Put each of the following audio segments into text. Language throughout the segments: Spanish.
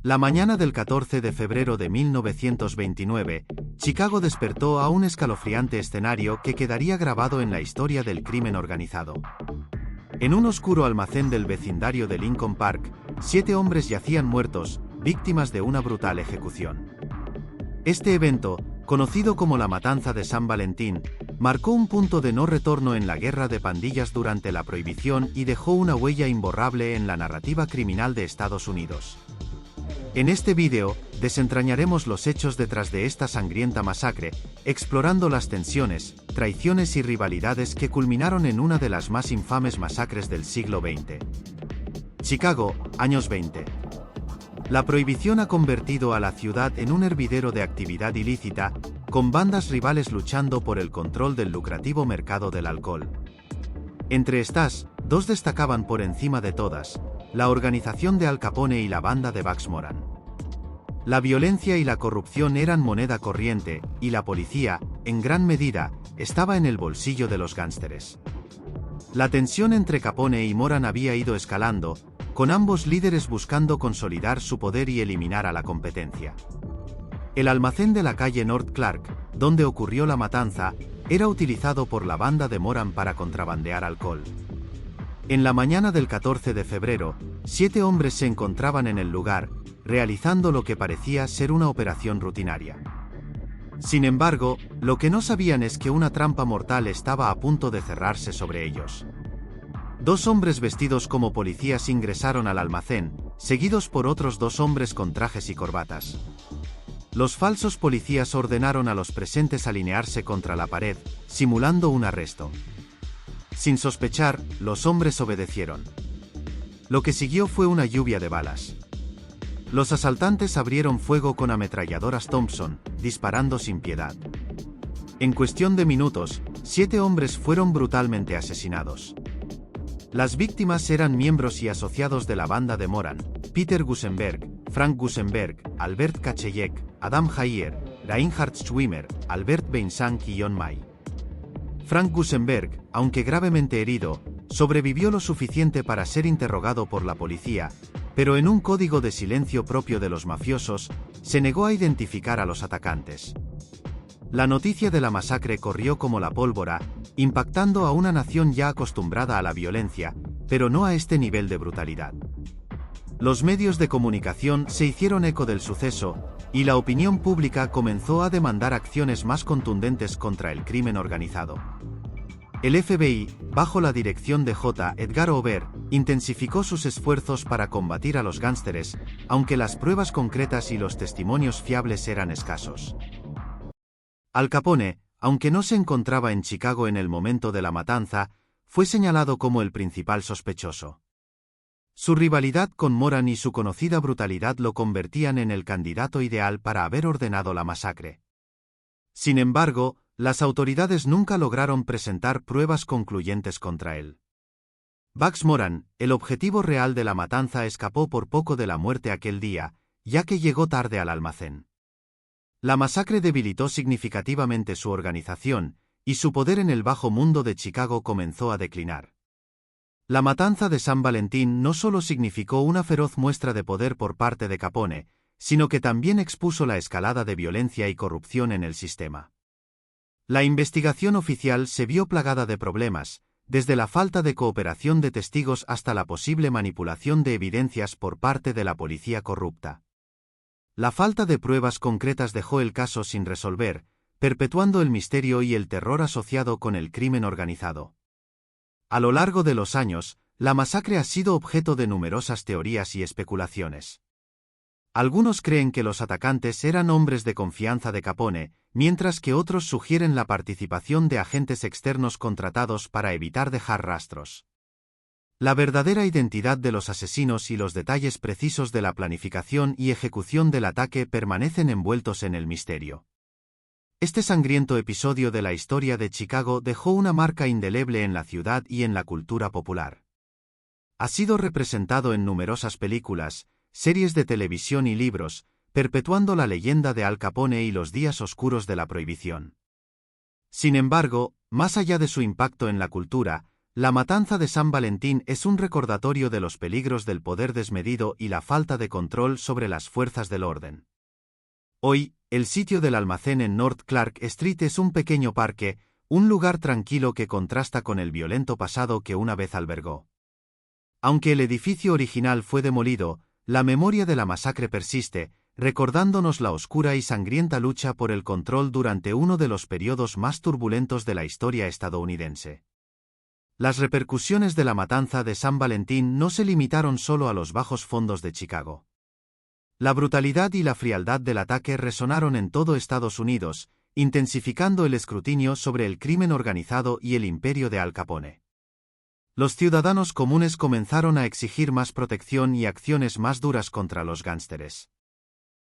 La mañana del 14 de febrero de 1929, Chicago despertó a un escalofriante escenario que quedaría grabado en la historia del crimen organizado. En un oscuro almacén del vecindario de Lincoln Park, 7 hombres yacían muertos, víctimas de una brutal ejecución. Este evento, conocido como la Matanza de San Valentín, marcó un punto de no retorno en la guerra de pandillas durante la Prohibición y dejó una huella imborrable en la narrativa criminal de Estados Unidos. En este vídeo, desentrañaremos los hechos detrás de esta sangrienta masacre, explorando las tensiones, traiciones y rivalidades que culminaron en una de las más infames masacres del siglo XX. Chicago, años 20. La Prohibición ha convertido a la ciudad en un hervidero de actividad ilícita, con bandas rivales luchando por el control del lucrativo mercado del alcohol. Entre estas, dos destacaban por encima de todas: la organización de Al Capone y la banda de Bugs Moran. La violencia y la corrupción eran moneda corriente, y la policía, en gran medida, estaba en el bolsillo de los gánsteres. La tensión entre Capone y Moran había ido escalando, con ambos líderes buscando consolidar su poder y eliminar a la competencia. El almacén de la calle North Clark, donde ocurrió la matanza, era utilizado por la banda de Moran para contrabandear alcohol. En la mañana del 14 de febrero, 7 hombres se encontraban en el lugar, realizando lo que parecía ser una operación rutinaria. Sin embargo, lo que no sabían es que una trampa mortal estaba a punto de cerrarse sobre ellos. 2 hombres vestidos como policías ingresaron al almacén, seguidos por otros 2 hombres con trajes y corbatas. Los falsos policías ordenaron a los presentes alinearse contra la pared, simulando un arresto. Sin sospechar, los hombres obedecieron. Lo que siguió fue una lluvia de balas. Los asaltantes abrieron fuego con ametralladoras Thompson, disparando sin piedad. En cuestión de minutos, 7 hombres fueron brutalmente asesinados. Las víctimas eran miembros y asociados de la banda de Moran: Peter Gusenberg, Frank Gusenberg, Albert Kacheyek, Adam Hayer, Reinhard Schwimmer, Albert Beinsank y John May. Frank Gusenberg, aunque gravemente herido, sobrevivió lo suficiente para ser interrogado por la policía, pero en un código de silencio propio de los mafiosos, se negó a identificar a los atacantes. La noticia de la masacre corrió como la pólvora, impactando a una nación ya acostumbrada a la violencia, pero no a este nivel de brutalidad. Los medios de comunicación se hicieron eco del suceso, y la opinión pública comenzó a demandar acciones más contundentes contra el crimen organizado. El FBI, bajo la dirección de J. Edgar Hoover, intensificó sus esfuerzos para combatir a los gánsteres, aunque las pruebas concretas y los testimonios fiables eran escasos. Al Capone, aunque no se encontraba en Chicago en el momento de la matanza, fue señalado como el principal sospechoso. Su rivalidad con Moran y su conocida brutalidad lo convertían en el candidato ideal para haber ordenado la masacre. Sin embargo, las autoridades nunca lograron presentar pruebas concluyentes contra él. Bugs Moran, el objetivo real de la matanza, escapó por poco de la muerte aquel día, ya que llegó tarde al almacén. La masacre debilitó significativamente su organización, y su poder en el bajo mundo de Chicago comenzó a declinar. La matanza de San Valentín no solo significó una feroz muestra de poder por parte de Capone, sino que también expuso la escalada de violencia y corrupción en el sistema. La investigación oficial se vio plagada de problemas, desde la falta de cooperación de testigos hasta la posible manipulación de evidencias por parte de la policía corrupta. La falta de pruebas concretas dejó el caso sin resolver, perpetuando el misterio y el terror asociado con el crimen organizado. A lo largo de los años, la masacre ha sido objeto de numerosas teorías y especulaciones. Algunos creen que los atacantes eran hombres de confianza de Capone, mientras que otros sugieren la participación de agentes externos contratados para evitar dejar rastros. La verdadera identidad de los asesinos y los detalles precisos de la planificación y ejecución del ataque permanecen envueltos en el misterio. Este sangriento episodio de la historia de Chicago dejó una marca indeleble en la ciudad y en la cultura popular. Ha sido representado en numerosas películas, series de televisión y libros, perpetuando la leyenda de Al Capone y los días oscuros de la Prohibición. Sin embargo, más allá de su impacto en la cultura, La matanza de San Valentín es un recordatorio de los peligros del poder desmedido y la falta de control sobre las fuerzas del orden. Hoy, el sitio del almacén en North Clark Street es un pequeño parque, un lugar tranquilo que contrasta con el violento pasado que una vez albergó. Aunque el edificio original fue demolido, la memoria de la masacre persiste, recordándonos la oscura y sangrienta lucha por el control durante uno de los periodos más turbulentos de la historia estadounidense. Las repercusiones de la matanza de San Valentín no se limitaron solo a los bajos fondos de Chicago. La brutalidad y la frialdad del ataque resonaron en todo Estados Unidos, intensificando el escrutinio sobre el crimen organizado y el imperio de Al Capone. Los ciudadanos comunes comenzaron a exigir más protección y acciones más duras contra los gánsteres.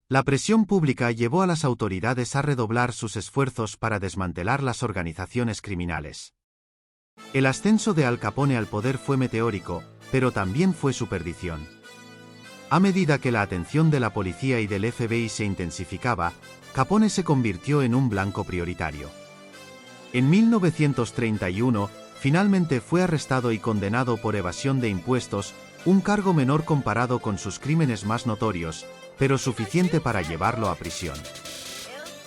La presión pública llevó a las autoridades a redoblar sus esfuerzos para desmantelar las organizaciones criminales. El ascenso de Al Capone al poder fue meteórico, pero también fue su perdición. A medida que la atención de la policía y del FBI se intensificaba, Capone se convirtió en un blanco prioritario. En 1931, finalmente fue arrestado y condenado por evasión de impuestos, un cargo menor comparado con sus crímenes más notorios, pero suficiente para llevarlo a prisión.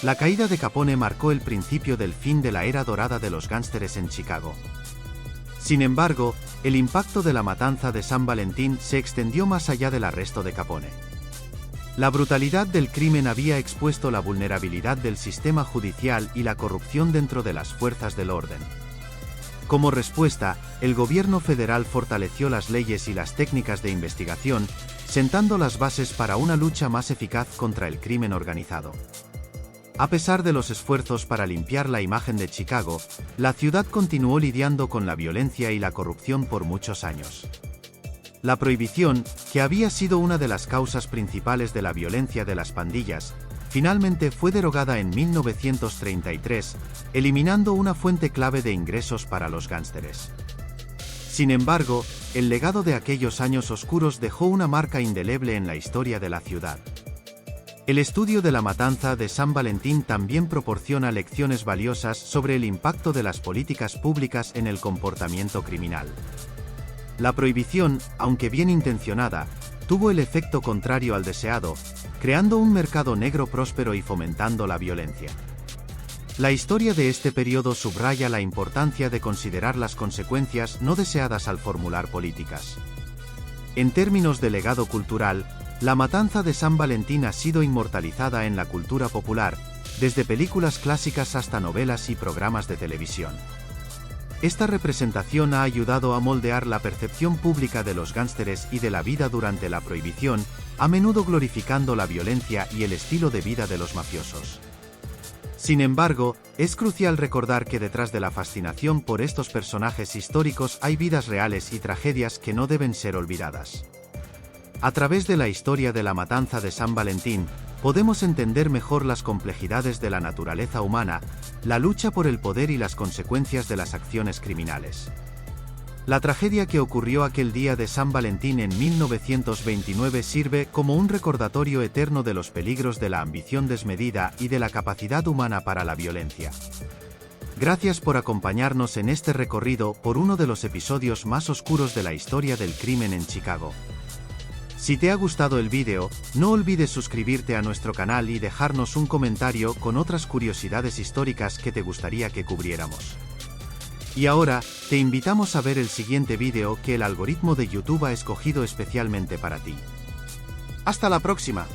La caída de Capone marcó el principio del fin de la era dorada de los gánsteres en Chicago. Sin embargo, el impacto de la matanza de San Valentín se extendió más allá del arresto de Capone. La brutalidad del crimen había expuesto la vulnerabilidad del sistema judicial y la corrupción dentro de las fuerzas del orden. Como respuesta, el gobierno federal fortaleció las leyes y las técnicas de investigación, sentando las bases para una lucha más eficaz contra el crimen organizado. A pesar de los esfuerzos para limpiar la imagen de Chicago, la ciudad continuó lidiando con la violencia y la corrupción por muchos años. La prohibición, que había sido una de las causas principales de la violencia de las pandillas, finalmente fue derogada en 1933, eliminando una fuente clave de ingresos para los gánsteres. Sin embargo, el legado de aquellos años oscuros dejó una marca indeleble en la historia de la ciudad. El estudio de la matanza de San Valentín también proporciona lecciones valiosas sobre el impacto de las políticas públicas en el comportamiento criminal. La prohibición, aunque bien intencionada, tuvo el efecto contrario al deseado, creando un mercado negro próspero y fomentando la violencia. La historia de este periodo subraya la importancia de considerar las consecuencias no deseadas al formular políticas. En términos de legado cultural, la matanza de San Valentín ha sido inmortalizada en la cultura popular, desde películas clásicas hasta novelas y programas de televisión. Esta representación ha ayudado a moldear la percepción pública de los gánsteres y de la vida durante la prohibición, a menudo glorificando la violencia y el estilo de vida de los mafiosos. Sin embargo, es crucial recordar que detrás de la fascinación por estos personajes históricos hay vidas reales y tragedias que no deben ser olvidadas. A través de la historia de la matanza de San Valentín, podemos entender mejor las complejidades de la naturaleza humana, la lucha por el poder y las consecuencias de las acciones criminales. La tragedia que ocurrió aquel día de San Valentín en 1929 sirve como un recordatorio eterno de los peligros de la ambición desmedida y de la capacidad humana para la violencia. Gracias por acompañarnos en este recorrido por uno de los episodios más oscuros de la historia del crimen en Chicago. Si te ha gustado el vídeo, no olvides suscribirte a nuestro canal y dejarnos un comentario con otras curiosidades históricas que te gustaría que cubriéramos. Y ahora, te invitamos a ver el siguiente vídeo que el algoritmo de YouTube ha escogido especialmente para ti. ¡Hasta la próxima!